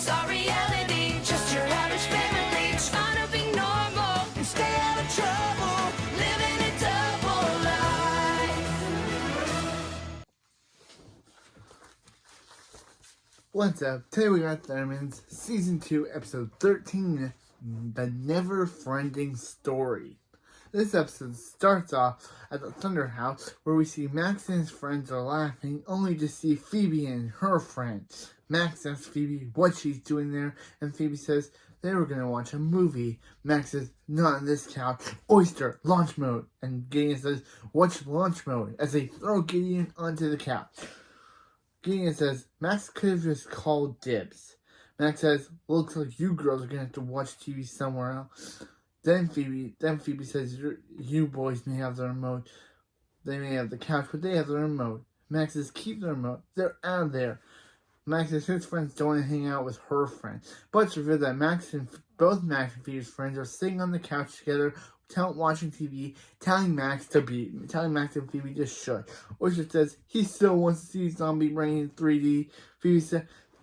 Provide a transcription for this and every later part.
It's our reality, just your average family trying to be normal and stay out of trouble, living a double life. What's up? Today we got Thundermans Season 2, Episode 13, The Never-Friending Story. This episode starts off at the Thunder House, where we see Max and his friends are laughing, only to see Phoebe and her friend. Max asks Phoebe what she's doing there, and Phoebe says they were going to watch a movie. Max says, not on this couch, oyster, launch mode. And Gideon says, what's launch mode? As they throw Gideon onto the couch. Gideon says, Max could have just called dibs. Max says, looks like you girls are going to have to watch TV somewhere else. Then Phoebe says, you boys may have the remote. They may have the couch, but they have the remote. Max says, keep the remote. They're out of there. Max says his friends don't want to hang out with her friends. But it's revealed that both Max and Phoebe's friends are sitting on the couch together, watching TV, telling Max and Phoebe to shut. Oyster says he still wants to see Zombie Brain in 3D.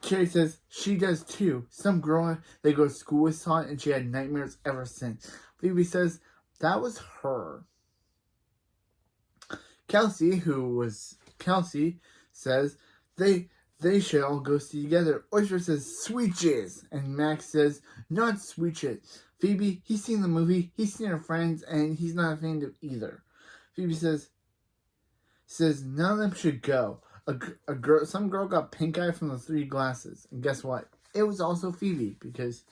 Cherry says she does too. Some girl they go to school with saw it and she had nightmares ever since. Phoebe says that was her. Kelsey says they should all go see together. Oyster says sweet jizz, and Max says not sweet jizz. Phoebe, he's seen the movie, he's seen her friends, and he's not a fan of either. Phoebe says none of them should go. Some girl got pink eye from the 3 glasses, and guess what? It was also Phoebe, because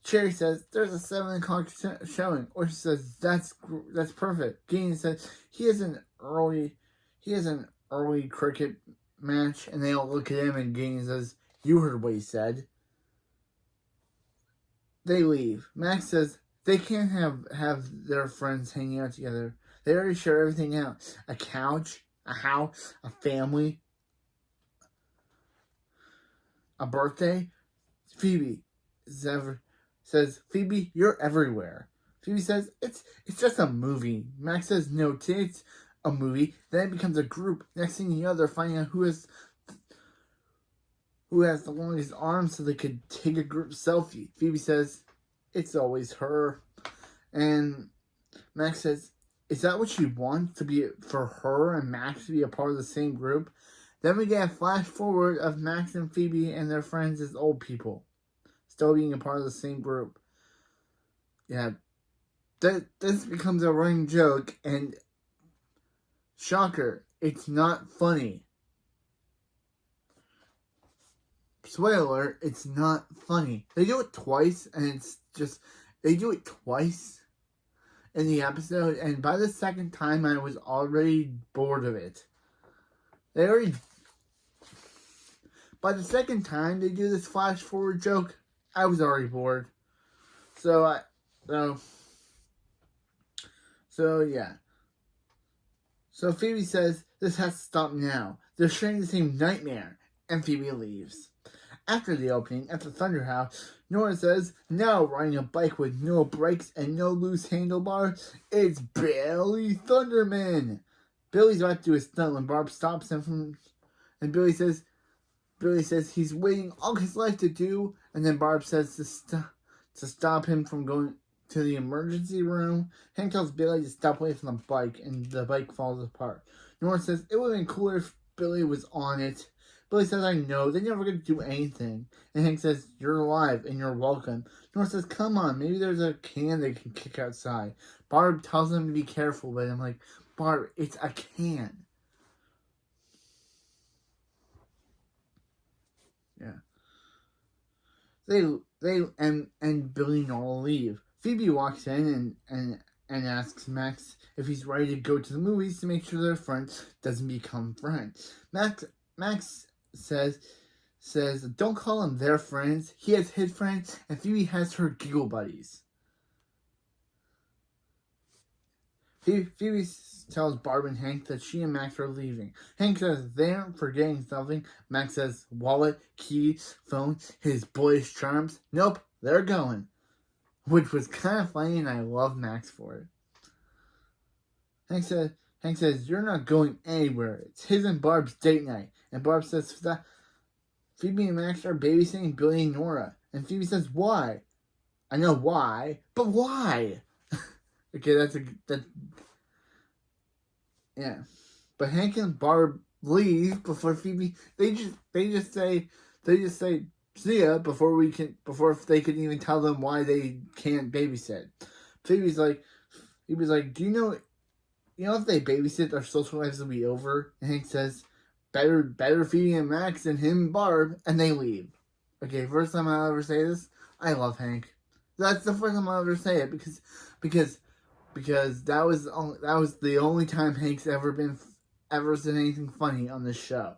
Cherry says there's a 7 o'clock showing. Oyster says that's perfect. Gideon says he has an early cricket match, and they all look at him, and Gideon says, you heard what he said. They leave. Max says they can't have their friends hanging out together. They already share everything out. A couch, a house, a family, a birthday. Phoebe says, Phoebe, you're everywhere. Phoebe says, it's just a movie. Max says, no, it's a movie. Then it becomes a group. Next thing you know, they're finding out who has the longest arms so they could take a group selfie. Phoebe says, it's always her. And Max says, is that what you want, to be for her and Max to be a part of the same group? Then we get a flash forward of Max and Phoebe and their friends as old people, still being a part of the same group. Yeah, this becomes a running joke, and shocker, it's not funny. Spoiler alert, it's not funny. They do it twice, and they do it twice in the episode, and by the second time, I was already bored of it. By the second time they do this flash forward joke, I was already bored. So yeah. So Phoebe says, this has to stop now. They're sharing the same nightmare, and Phoebe leaves. After the opening at the Thunder House, Nora says, now riding a bike with no brakes and no loose handlebars, it's Billy Thunderman. Billy's about to do a stunt when Barb stops him and Billy says he's waiting all his life to do, and then Barb says to stop him from going to the emergency room. Hank tells Billy to stop away from the bike, and the bike falls apart. Nora says it would have been cooler if Billy was on it. Billy says, I know, they're never going to do anything. And Hank says, you're alive and you're welcome. Nora says, come on, maybe there's a can they can kick outside. Barb tells him to be careful, but I'm like, Barb, it's a can. Yeah. And Billy and Nora leave. Phoebe walks in and asks Max if he's ready to go to the movies to make sure their friend doesn't become friends. Max says, don't call them their friends. He has his friends, and Phoebe has her giggle buddies. Phoebe tells Barb and Hank that she and Max are leaving. Hank says they aren't forgetting something. Max says wallet, keys, phone, his boyish charms. Nope, they're going. Which was kind of funny, and I love Max for it. Hank says, you're not going anywhere. It's his and Barb's date night. And Barb says, Phoebe and Max are babysitting Billy and Nora. And Phoebe says, why? I know why, but why? Okay, yeah. But Hank and Barb leave before Phoebe. They just say see ya before they can even tell them why they can't babysit. Phoebe's like, do you know if they babysit, their social lives will be over? And Hank says, better Phoebe and Max than him and Barb, and they leave. Okay, first time I'll ever say this, I love Hank. That's the first time I'll ever say it because that was the only time Hank's ever said anything funny on this show.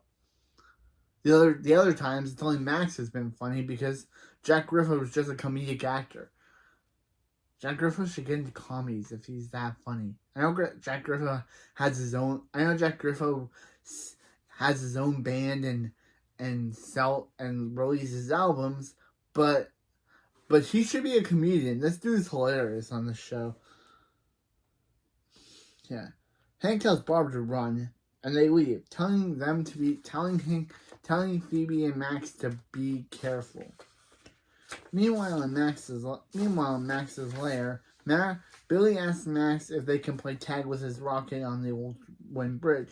The other times it's only Max has been funny because Jack Griffith was just a comedic actor. Jack Griffith should get into comedies if he's that funny. I know Jack Griffith has his own. I know Jack Griffith has his own band and releases albums, but he should be a comedian. This dude's hilarious on this show. Yeah, Hank tells Barb to run, and they leave, telling Phoebe and Max to be careful. Meanwhile, in Max's lair, Billy asks Max if they can play tag with his rocket on the old wooden bridge.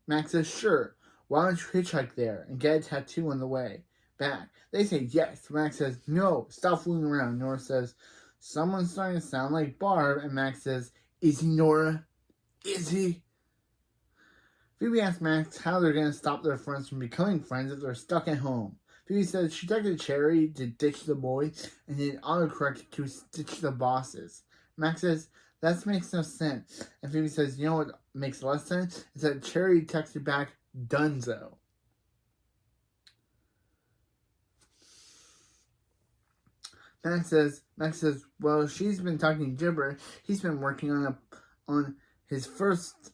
Max says, sure. Why don't you hitchhike there and get a tattoo on the way back? They say yes. Max says, no, stop fooling around. Nora says, someone's starting to sound like Barb. And Max says, is he, Nora? Is he? Phoebe asks Max how they're going to stop their friends from becoming friends if they're stuck at home. Phoebe says she texted Cherry to ditch the boy and then autocorrect to stitch the bosses. Max says, that makes no sense. And Phoebe says, you know what makes less sense? Is that Cherry texted back, Dunzo. Max says, well, she's been talking gibberish. He's been working on this first.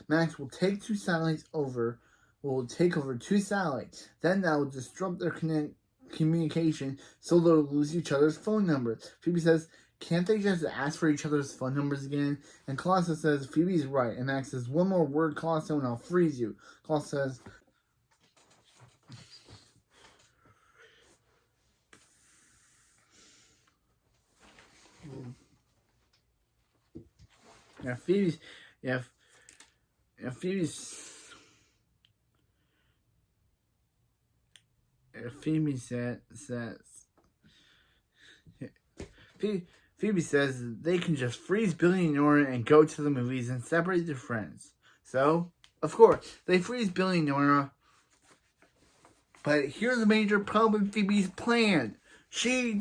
Max will take two satellites over. Will take over two satellites. Then that will disrupt their communication, so they'll lose each other's phone numbers. Phoebe says, can't they just ask for each other's phone numbers again? And Colossus says, Phoebe's right. And Max says, one more word, Colossus, and I'll freeze you. Colossus says, Phoebe says they can just freeze Billy and Nora and go to the movies and separate their friends. So, of course, they freeze Billy and Nora. But here's a major problem with Phoebe's plan. She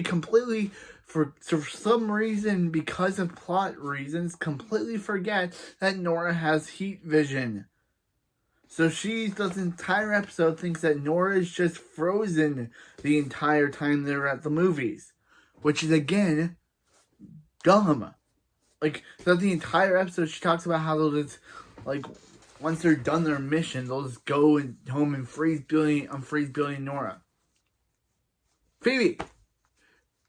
completely, for some reason, because of plot reasons, completely forgets that Nora has heat vision. So she does the entire episode thinks that Nora is just frozen the entire time they're at the movies. Which is, again, dumb. Like, throughout the entire episode, she talks about how they'll just, like, once they're done their mission, they'll just go home and freeze Billy and Nora. Phoebe,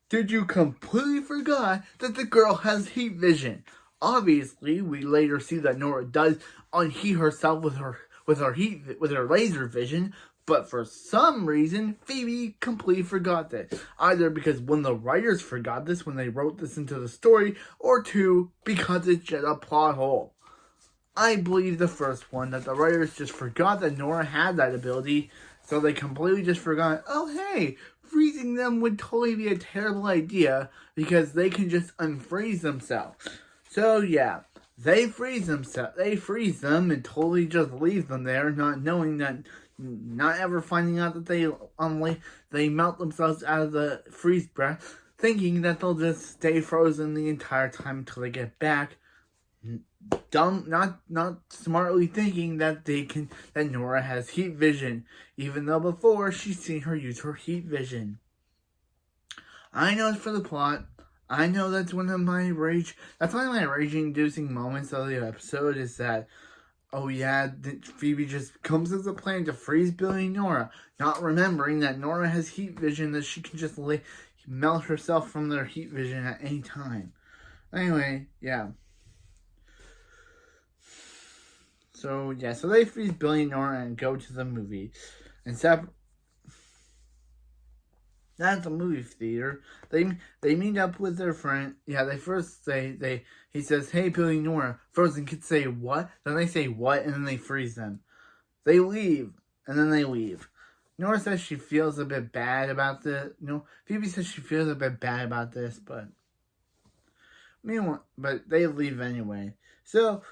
did you completely forget that the girl has heat vision? Obviously, we later see that Nora does unheat herself with her laser vision, but for some reason, Phoebe completely forgot that. Either because one of the writers forgot this when they wrote this into the story, or two, because it's just a plot hole. I believe the first one, that the writers just forgot that Nora had that ability, so they completely just forgot, oh hey, freezing them would totally be a terrible idea, because they can just unfreeze themselves. So yeah, they freeze them and totally just leave them there, not ever finding out that they melt themselves out of the freeze breath, thinking that they'll just stay frozen the entire time until they get back. Not smartly thinking that that Nora has heat vision, even though before she's seen her use her heat vision. I know it's for the plot. I know that's one of my rage-inducing moments of the episode is that, oh yeah, Phoebe just comes with a plan to freeze Billy and Nora, not remembering that Nora has heat vision, that she can just melt herself from their heat vision at any time. Anyway, yeah. So yeah, so they freeze Billy and Nora and go to the movie. And at the movie theater, they meet up with their friend. Yeah, he says, "Hey, Billy and Nora." Frozen kids say what? Then they say what, and then they freeze them. They leave, and then they leave. Nora says she feels a bit bad about this. Phoebe says she feels a bit bad about this, but they leave anyway. So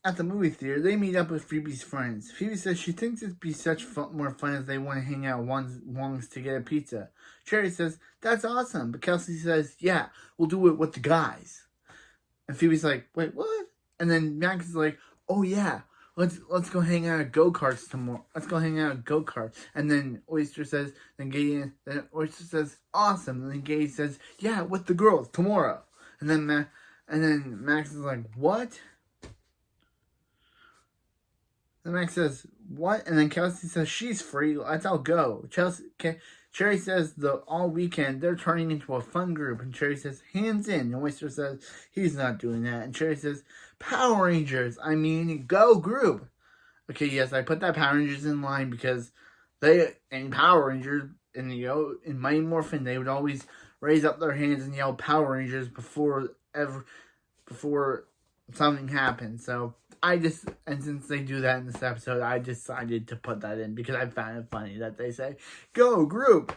at the movie theater, they meet up with Phoebe's friends. Phoebe says she thinks it'd be more fun if they want to hang out once to get a pizza. Cherry says, "That's awesome," but Kelsey says, "Yeah, we'll do it with the guys." And Phoebe's like, "Wait, what?" And then Max is like, "Oh yeah, let's go hang out at go-karts tomorrow. Let's go hang out at go-karts." And then Oyster says, then Oyster says, "Awesome." And then Gage says, "Yeah, with the girls tomorrow." And then Max is like, "What?" And Max says, "What?" And then Kelsey says, "She's free. Let's all go." Cherry says all weekend they're turning into a fun group. And Cherry says, "Hands in." And Oyster says, "He's not doing that." And Cherry says, "Power Rangers. I mean, go group." Okay, yes, I put that Power Rangers in line because in Power Rangers, in Mighty Morphin, they would always raise up their hands and yell Power Rangers before something happened. So and since they do that in this episode, I decided to put that in because I found it funny that they say, "Go group."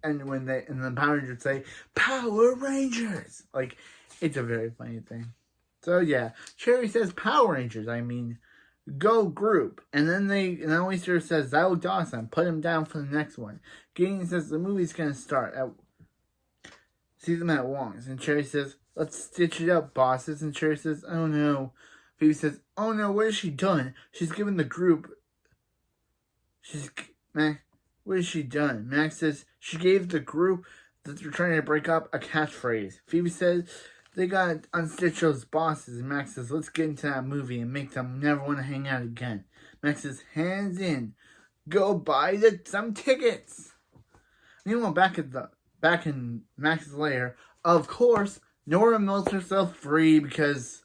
And the Power Rangers say, "Power Rangers." Like, it's a very funny thing. So yeah, Cherry says Power Rangers, I mean, go group. And then Oyster says, "That was awesome. Put him down for the next one." Gideon says the movie's gonna start see them at Wong's. And Cherry says, "Let's stitch it up, bosses." And Cherry says, "Oh no." Phoebe says, "Oh no, what has she done? She's given the group." What has she done? Max says, "She gave the group that they're trying to break up a catchphrase." Phoebe says, "They gotta unstitch those bosses." And Max says, "Let's get into that movie and make them never want to hang out again." Max says, "Hands in. Go buy some tickets." Meanwhile, back in Max's lair, of course, Nora melts herself free because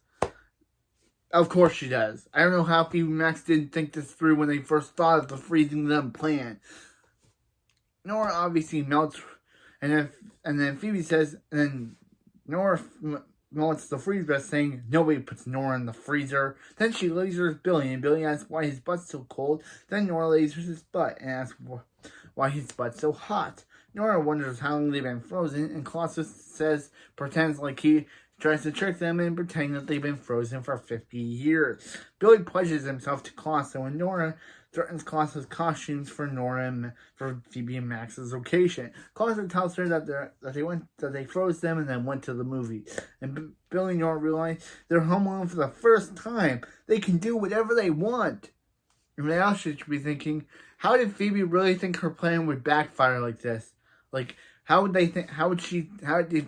of course she does. I don't know how Phoebe and Max didn't think this through when they first thought of the freezing them plan. Nora obviously melts, and then Phoebe says, and then Nora melts the freeze vest, saying nobody puts Nora in the freezer. Then she lasers Billy, and Billy asks why his butt's so cold. Then Nora lasers his butt and asks why his butt's so hot. Nora wonders how long they've been frozen, and Colossus pretends like he tries to trick them and pretend that they've been frozen for 50 years. Billy pledges himself to Colossus, and Nora threatens Colossus costumes for Nora and for Phoebe and Max's location. Colossus tells her that they froze them and then went to the movie. And Billy and Nora realize they're home alone for the first time. They can do whatever they want. And they also should be thinking, how did Phoebe really think her plan would backfire like this? Like, how did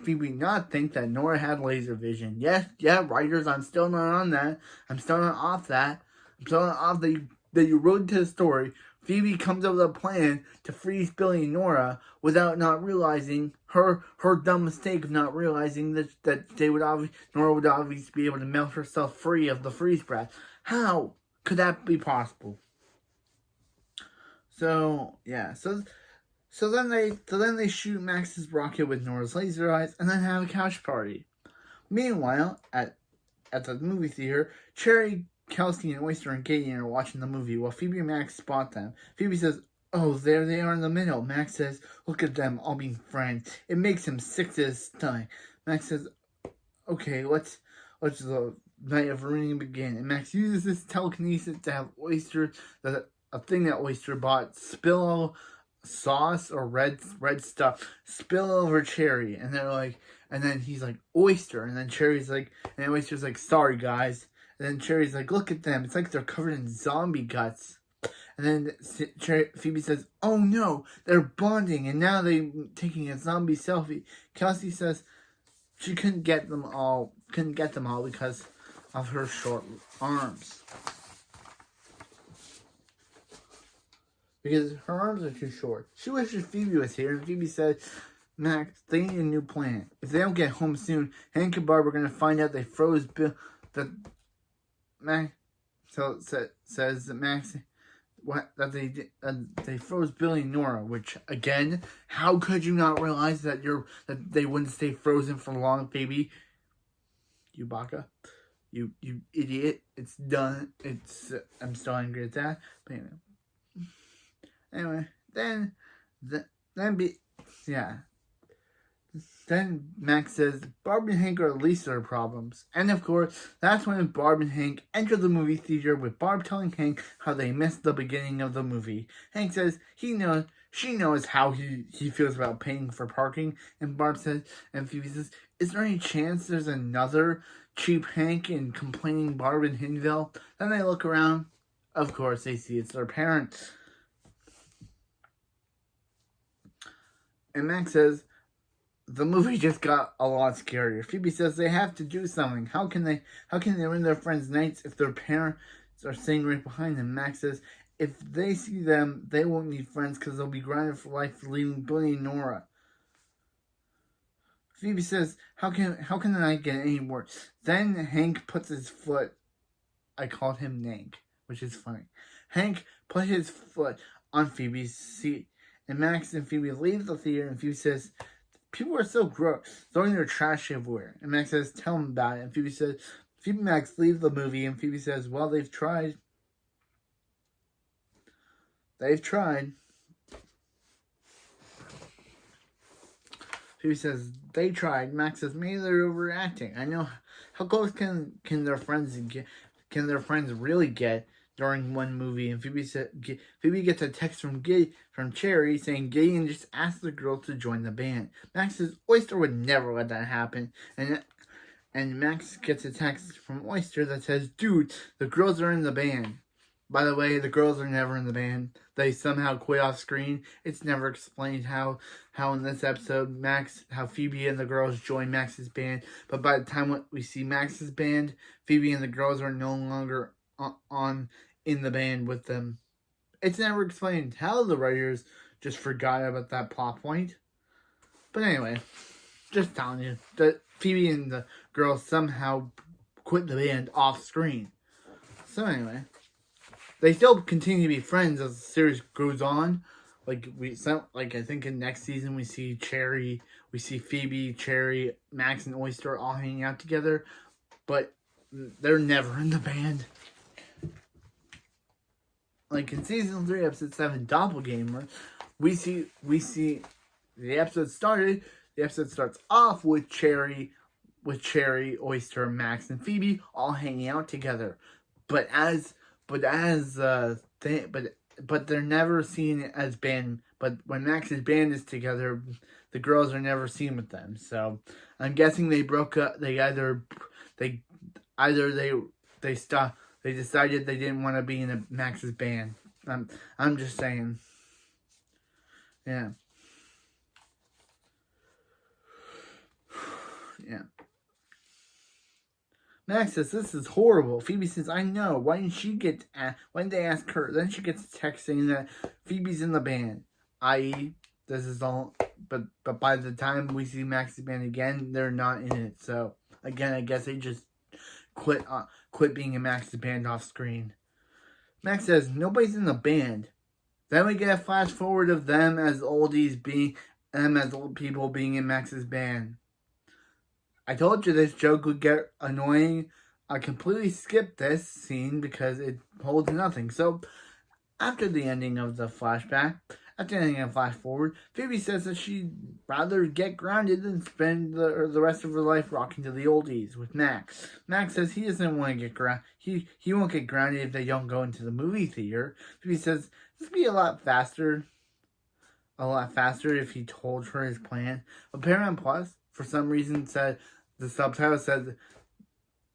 Phoebe not think that Nora had laser vision? Yeah, writers, I'm still not on that. I'm still not off that. I'm still not off that you wrote into the story. Phoebe comes up with a plan to freeze Billy and Nora without not realizing her dumb mistake of not realizing that Nora would obviously be able to melt herself free of the freeze breath. How could that be possible? So yeah, so then they shoot Max's rocket with Nora's laser eyes and then have a couch party. Meanwhile, at the movie theater, Cherry, Kelsey, and Oyster and Gideon are watching the movie while Phoebe and Max spot them. Phoebe says, "Oh, there they are in the middle." Max says, "Look at them all being friends. It makes him sick to his stomach." Max says, "Okay, let's the night of ruining begin." And Max uses this telekinesis to have a thing that Oyster bought spill sauce or red stuff spill over Cherry, and they're like, and then he's like, "Oyster," and then Cherry's like, and then Oyster's like, "Sorry guys," and then Cherry's like, "Look at them, it's like they're covered in zombie guts." And then Phoebe says, "Oh no, they're bonding and now they're taking a zombie selfie." Kelsey says she couldn't get them all because of her short arms. Because her arms are too short. She wishes Phoebe was here, and Phoebe said, "Max, they need a new plan. If they don't get home soon, Hank and Barb are going to find out they froze Bill." So says that Max that they froze Billy and Nora, which again, how could you not realize that they wouldn't stay frozen for long, Phoebe? You baka. You idiot. It's done. I'm still angry at that. But anyway, then yeah. Then Max says Barb and Hank are the least of their problems. And of course, that's when Barb and Hank enter the movie theater with Barb telling Hank how they missed the beginning of the movie. Hank says she knows how he feels about paying for parking. And Phoebe says, is there any chance there's another cheap Hank and complaining Barb in Hinville? Then they look around. Of course, they see it's their parents. And Max says, the movie just got a lot scarier. Phoebe says they have to do something. How can they ruin their friends' nights if their parents are sitting right behind them? Max says if they see them, they won't need friends because they'll be grounded for life for leaving Billy and Nora. Phoebe says, how can the night get any worse? Then Hank puts his foot. I called him Nank, which is funny. Hank put his foot on Phoebe's seat, and Max and Phoebe leave the theater, and Phoebe says, people are so gross, throwing their trash everywhere. And Max says, tell them about it. And Phoebe and Max leave the movie. And Phoebe says, well, they've tried. Phoebe says, they tried. Max says, maybe they're overreacting. I know. How close can their friends get? Can their friends really get during one movie? And Phoebe gets a text from Cherry saying Gideon just asked the girl to join the band. Max says Oyster would never let that happen, and Max gets a text from Oyster that says, "Dude, the girls are in the band." By the way, the girls are never in the band. They somehow quit off screen. It's never explained how in this episode how Phoebe and the girls join Max's band. But by the time we see Max's band, Phoebe and the girls are no longer on in the band with them. It's never explained how the writers just forgot about that plot point. But anyway, just telling you that Phoebe and the girls somehow quit the band off screen. So anyway, they still continue to be friends as the series goes on. I think in next season we see Phoebe, Cherry, Max, and Oyster all hanging out together, but they're never in the band. Like in season 3, episode 7, Doppelganger, we see the episode started. The episode starts off with Cherry, Oyster, Max, and Phoebe all hanging out together, but they're never seen as band. But when Max's band is together, the girls are never seen with them. So I'm guessing they broke up. They stopped. They decided they didn't want to be in Max's band. I'm just saying. Yeah. Yeah. Max says, this is horrible. Phoebe says, I know. Why didn't they ask her? Then she gets a text saying that Phoebe's in the band. I.e., this is all. But by the time we see Max's band again, they're not in it. So, again, I guess they just quit being in Max's band off screen. Max says, nobody's in the band. Then we get a flash forward of them as old people being in Max's band. I told you this joke would get annoying. I completely skipped this scene because it holds nothing. So, after the ending of the flashback, after the ending of flash forward, Phoebe says that she'd rather get grounded than spend the rest of her life rocking to the oldies with Max. Max says he doesn't want to get grounded. He won't get grounded if they don't go into the movie theater. Phoebe says this would be a lot faster if he told her his plan. But Paramount Plus, for some reason, said the subtitle said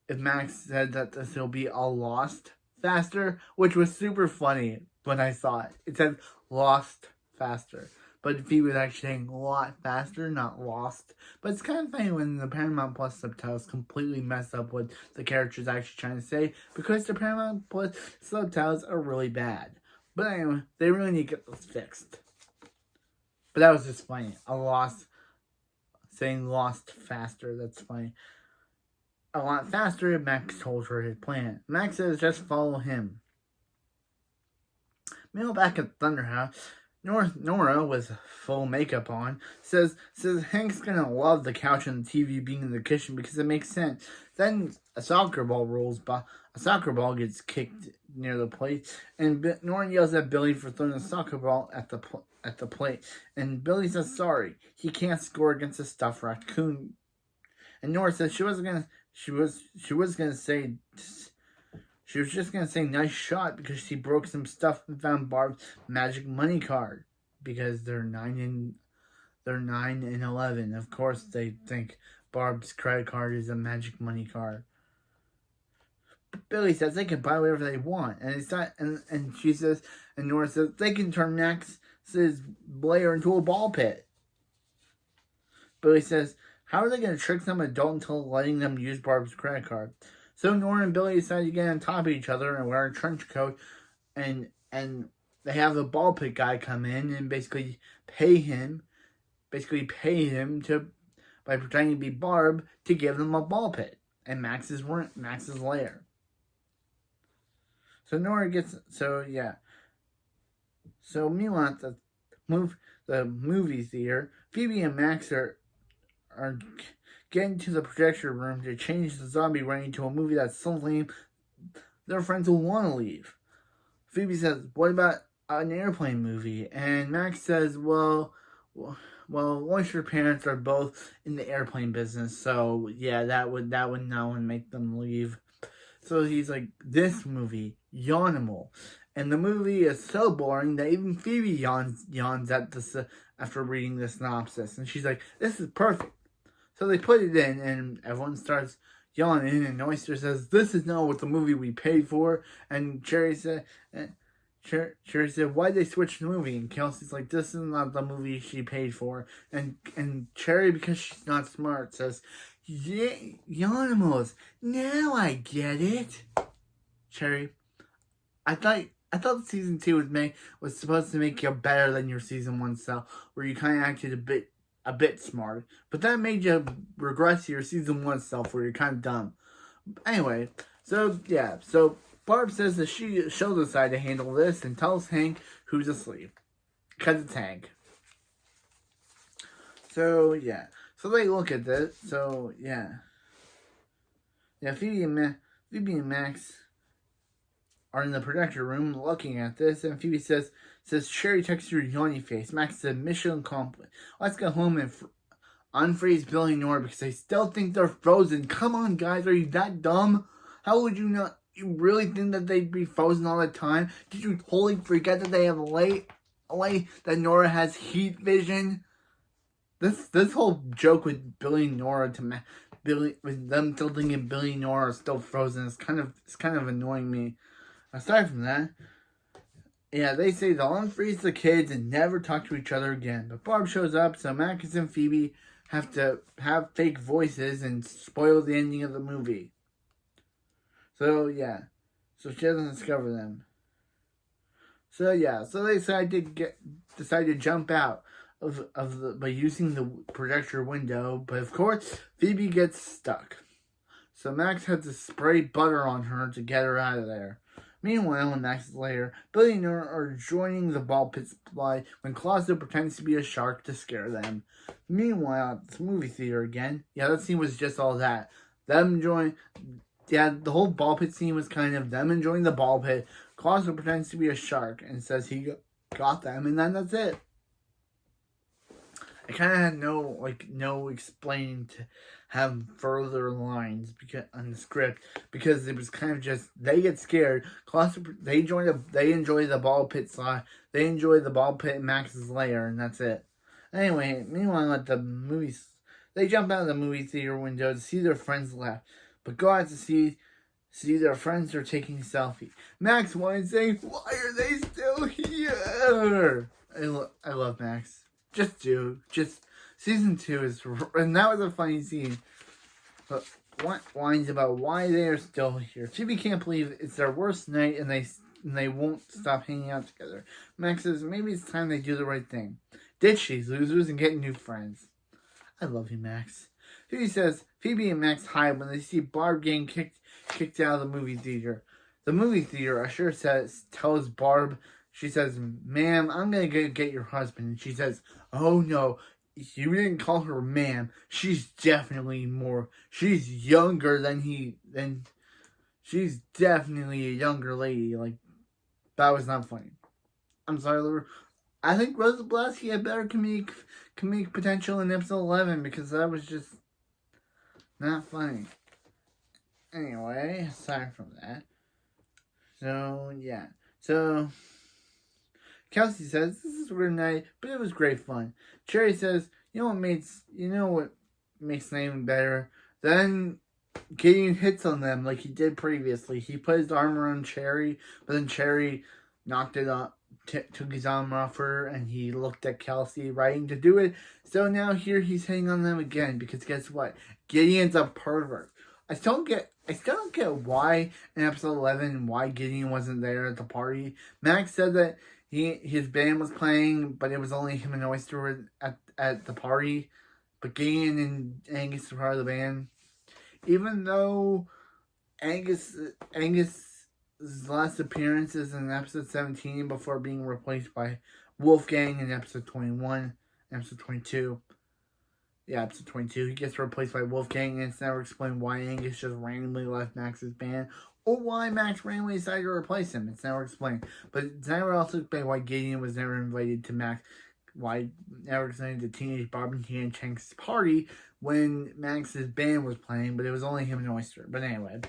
if Max said that this will be a Lost faster, which was super funny when I saw it. It said Lost faster. But Phoebe was actually saying a lot faster, not lost. But it's kind of funny when the Paramount Plus subtitles completely mess up what the character's actually trying to say, because the Paramount Plus subtitles are really bad. But anyway, they really need to get this fixed. But that was just funny. Saying lost faster, that's funny. a lot faster, Max told her his plan. Max says just follow him. Meanwhile, back at Thunderhouse, Nora, with full makeup on, says Hank's gonna love the couch and the TV being in the kitchen because it makes sense. Then a soccer ball rolls by. A soccer ball gets kicked near the plate, and Nora yells at Billy for throwing the soccer ball at the plate. And Billy says sorry, he can't score against a stuffed raccoon. And Nora says she was just gonna say nice shot because she broke some stuff and found Barb's magic money card. Because they're 9 and 11. Of course they think Barb's credit card is a magic money card. But Billy says they can buy whatever they want. And it's not and she says and Nora says they can turn Max's Blair into a ball pit. Billy says, how are they gonna trick some adult into letting them use Barb's credit card? So Nora and Billy decide to get on top of each other and wear a trench coat, and they have the ball pit guy come in and basically pay him to by pretending to be Barb to give them a ball pit and Max's lair. So Nora gets So meanwhile at the movie theater, Phoebe and Max are getting to the projection room to change the zombie rain to a movie that's so lame their friends will want to leave. Phoebe says, what about an airplane movie? And Max says, well, once your parents are both in the airplane business, so yeah, that would not make them leave. So he's like, this movie, Yawnimal. And the movie is so boring that even Phoebe yawns at this after reading the synopsis. And she's like, this is perfect. So they put it in, and everyone starts yawning, and Oyster says, this is not what the movie we paid for. And Cherry said, why'd they switch the movie? And Kelsey's like, this is not the movie she paid for. And Cherry, because she's not smart, says, yeah, Yawninimals, now I get it. Cherry, I thought season 2 was supposed to make you better than your season 1 self, where you kind of acted a bit smart, but that made you regress to your season 1 self where you're kind of dumb. Anyway, so Barb says that she'll decide to handle this and tells Hank who's asleep. Because it's Hank. So they look at this. Phoebe and Max are in the projector room looking at this, and Phoebe says Cherry texts your yawny face. Max said mission accomplished. Let's go home and unfreeze Billy and Nora because they still think they're frozen. Come on, guys, are you that dumb? How would you not? You really think that they'd be frozen all the time? Did you totally forget that they have light? That Nora has heat vision? This whole joke with Billy and Nora with them still thinking Billy and Nora are still frozen is kind of annoying me. Aside from that, they say they'll unfreeze the kids and never talk to each other again. But Barb shows up, so Max and Phoebe have to have fake voices and spoil the ending of the movie. So she doesn't discover them. So they decide to jump out by using the projector window. But of course, Phoebe gets stuck. So Max has to spray butter on her to get her out of there. Meanwhile, in Max's lair, Billy and Nora are joining the ball pit supply when Claudio pretends to be a shark to scare them. Meanwhile, at the movie theater again, that scene was just all that. The whole ball pit scene was kind of them enjoying the ball pit. Claudio pretends to be a shark and says he got them, and then that's it. I kind of had no explaining to have further lines on the script because it was kind of just they get scared. They enjoy the ball pit slide. They enjoy the ball pit in Max's lair, and that's it. Anyway, meanwhile at the movies, they jump out of the movie theater window to see their friends left, but go out to see their friends are taking a selfie. Max wanted to say, "Why are they still here?" I love Max. Just season 2 is, and that was a funny scene. But what whines about why they are still here? Phoebe can't believe it's their worst night, and they won't stop hanging out together. Max says maybe it's time they do the right thing, ditch these losers, and get new friends. I love you, Max. Phoebe and Max hide when they see Barb getting kicked out of the movie theater. The movie theater usher tells Barb, she says, "Ma'am, I'm gonna get your husband." And she says, "Oh no, you didn't call her ma'am. She's definitely she's younger she's definitely a younger lady." Like, that was not funny. I'm sorry, Laura. I think Rosa Blasky had better comedic potential in episode 11 because that was just not funny. Anyway, aside from that. So, yeah. So, Kelsey says, "This is a weird night, but it was great fun." Cherry says, you know what makes the name better? Then Gideon hits on them like he did previously. He put his arm around Cherry, but then Cherry knocked it off, took his arm off her, and he looked at Kelsey, writing to do it. So now here he's hitting on them again, because guess what? Gideon's a pervert. I still don't get why in episode 11 why Gideon wasn't there at the party. Max said that his band was playing, but it was only him and Oyster at the party. But Gideon and Angus were part of the band. Even though Angus's last appearance is in episode 17 before being replaced by Wolfgang in episode 21, episode 22. Yeah, episode 22. He gets replaced by Wolfgang, and it's never explained why Angus just randomly left Max's band, or why Max randomly decided to replace him. It's never explained. But it's never also explained why Gideon was never invited to why never explained to Teenage Bob and Tina Chank's party when Max's band was playing, but it was only him and Oyster. But anyway,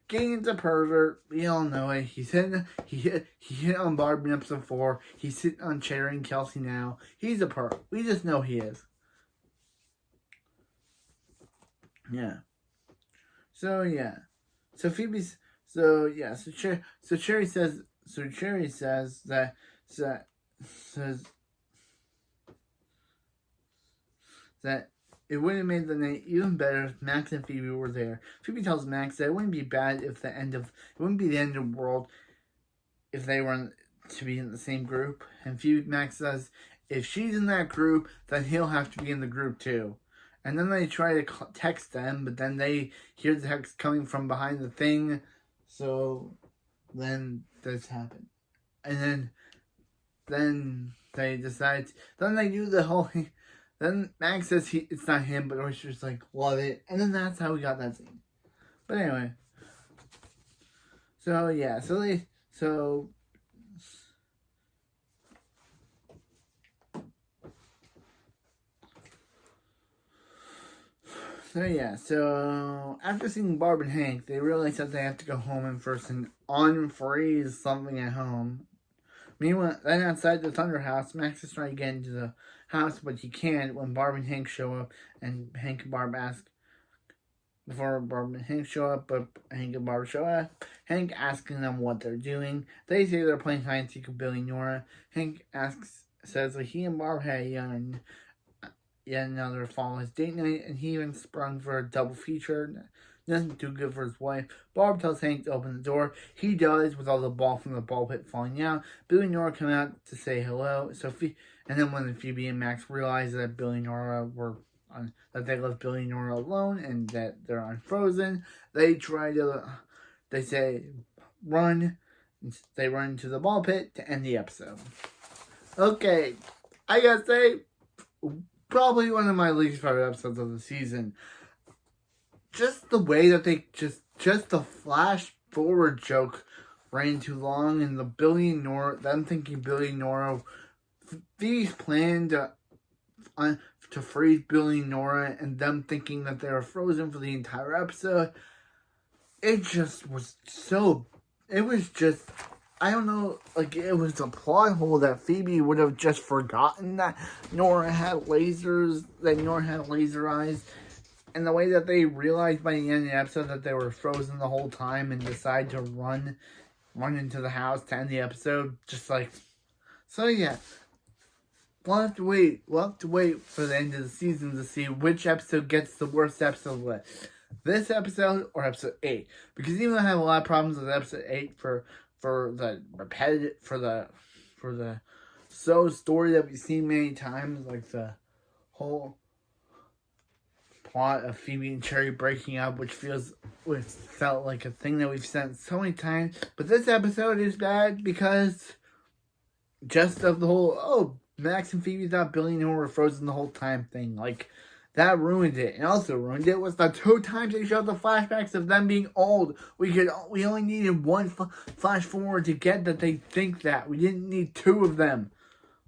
Gideon's a pervert. We all know it. He hit on Barb in episode 4. He's sitting on Cherry and Kelsey now. He's a pervert. We just know he is. Yeah. So yeah. So Phoebe's. So yeah. So Cherry says. So Cherry says that. Says that it would have made the night even better if Max and Phoebe were there. Phoebe tells Max that it wouldn't be bad if it wouldn't be the end of the world if they were to be in the same group. And Max says, if she's in that group, then he'll have to be in the group too. And then they try to text them, but then they hear the text coming from behind the thing. So then this happened. And then they decide, then they do the whole thing. Then Max says it's not him, but Oyster's like, love it. And then that's how we got that scene. But anyway. So yeah, so yeah, so after seeing Barb and Hank, they realize that they have to go home and first and unfreeze something at home. Meanwhile, then outside the Thunder House, Max is trying to get into the house, but he can't when Barb and Hank show up, and Hank and Barb ask, before Barb and Hank show up, but Hank and Barb show up, Hank asking them what they're doing. They say they're playing hide and seek with Billy and Nora. Hank says that he and Barb had yet another flawless date night, and he even sprung for a double feature. Nothing too good for his wife. Barb tells Hank to open the door. He does, with all the ball from the ball pit falling out. Billy and Nora come out to say hello. And then when Phoebe and Max realize that Billy and Nora that they left Billy and Nora alone and that they're unfrozen, they say run. They run into the ball pit to end the episode. Okay, I gotta say, probably one of my least favorite episodes of the season. Just the way that they just the flash forward joke ran too long, and the Billy and Nora, them thinking Billy and Nora, Phoebe's plan to freeze Billy and Nora, and them thinking that they were frozen for the entire episode. It just was it was just, I don't know, like, it was a plot hole that Phoebe would have just forgotten that Nora had laser eyes. And the way that they realized by the end of the episode that they were frozen the whole time and decide to run into the house to end the episode, just like, so yeah. We'll have to wait for the end of the season to see which episode gets the worst episode list. This episode or episode 8. Because even though I have a lot of problems with episode 8 for the repetitive, for the story that we've seen many times, like the whole plot of Phoebe and Cherry breaking up, which felt like a thing that we've said so many times. But this episode is bad because just of the whole, Max and Phoebe thought Billy and Noah were frozen the whole time thing. Like, that ruined it. And also ruined it was the 2 times they showed the flashbacks of them being old. We only needed one flash forward to get that they think that. We didn't need 2 of them.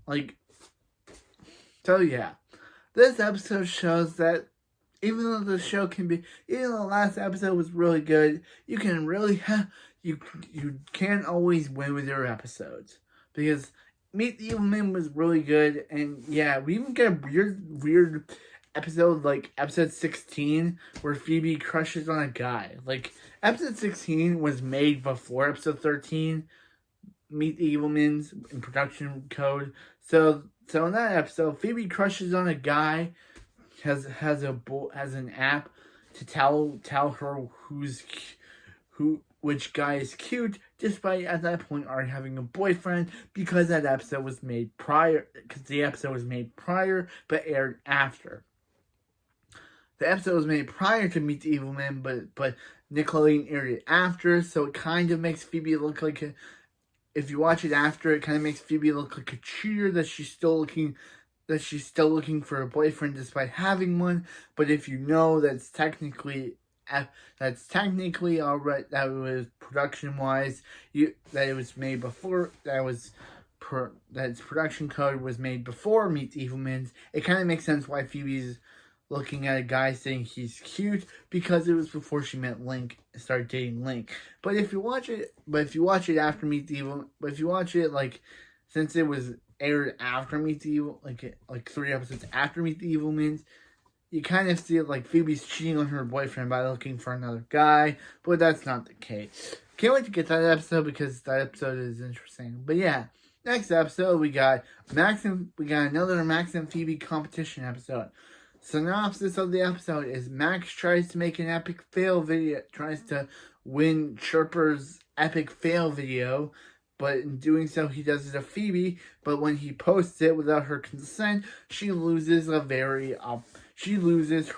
Like, so yeah. This episode shows that even though even though the last episode was really good, you can really you can't always win with your episodes. Because Meet the Evil Man was really good, and yeah, we even get a weird episode like episode 16 where Phoebe crushes on a guy. Like, episode 16 was made before episode 13, Meet the Evil Mans in production code. So in that episode, Phoebe crushes on a guy, has an app to tell her which guy is cute, despite at that point already having a boyfriend, because the episode was made prior, but aired after. The episode was made prior to Meet the Evil Man, but Nickelodeon aired it after, so it kind of makes Phoebe look like if you watch it after, it kind of makes Phoebe look like a cheater, that she's still looking for a boyfriend despite having one. But if you know that's technically alright, that was production wise, that it was made before, that its production code was made before Meet the Evil Mans, it kind of makes sense why Phoebe's looking at a guy saying he's cute, because it was before she met Link and started dating Link. But if you watch it after Meet the Evil, since it was aired after Meet the Evil, like 3 episodes after Meet the Evil Mans, you kind of see it like Phoebe's cheating on her boyfriend by looking for another guy, but that's not the case. Can't wait to get that episode because that episode is interesting. But yeah, next episode we got another Max and Phoebe competition episode. Synopsis of the episode is Max tries to make an epic fail video, tries to win Chirper's epic fail video, but in doing so he does it to Phoebe, but when he posts it without her consent, she loses her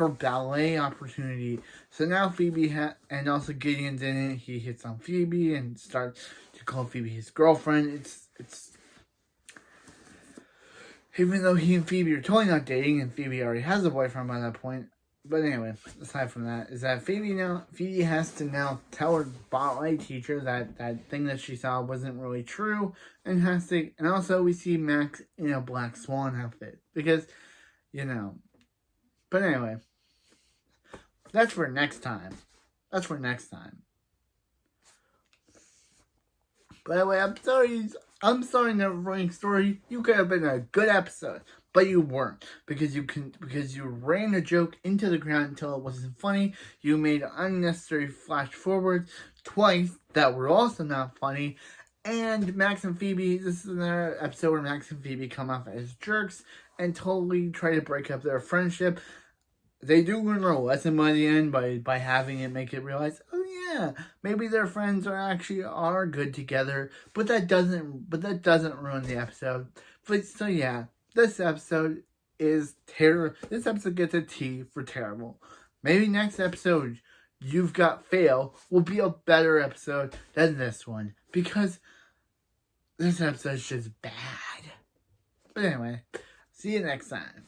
ballet opportunity. So now Phoebe and also Gideon's in it. He hits on Phoebe and starts to call Phoebe his girlfriend. It's even though he and Phoebe are totally not dating, and Phoebe already has a boyfriend by that point. But anyway, aside from that, is that Phoebe has to now tell her ballet teacher that thing that she saw wasn't really true, and also we see Max in a black swan outfit, because, but anyway, that's for next time. By the way, I'm sorry, Neverending Story. You could have been a good episode, but you weren't, because you ran a joke into the ground until it wasn't funny. You made unnecessary flash forwards twice that were also not funny. And Max and Phoebe, this is another episode where Max and Phoebe come off as jerks and totally try to break up their friendship. They do learn a lesson by the end by having it make it realize, oh yeah, maybe their friends are good together, but that doesn't ruin the episode. But so yeah, this episode is terrible. This episode gets a T for terrible. Maybe next episode, You've Got Fail, will be a better episode than this one, because this episode is just bad. But anyway, see you next time.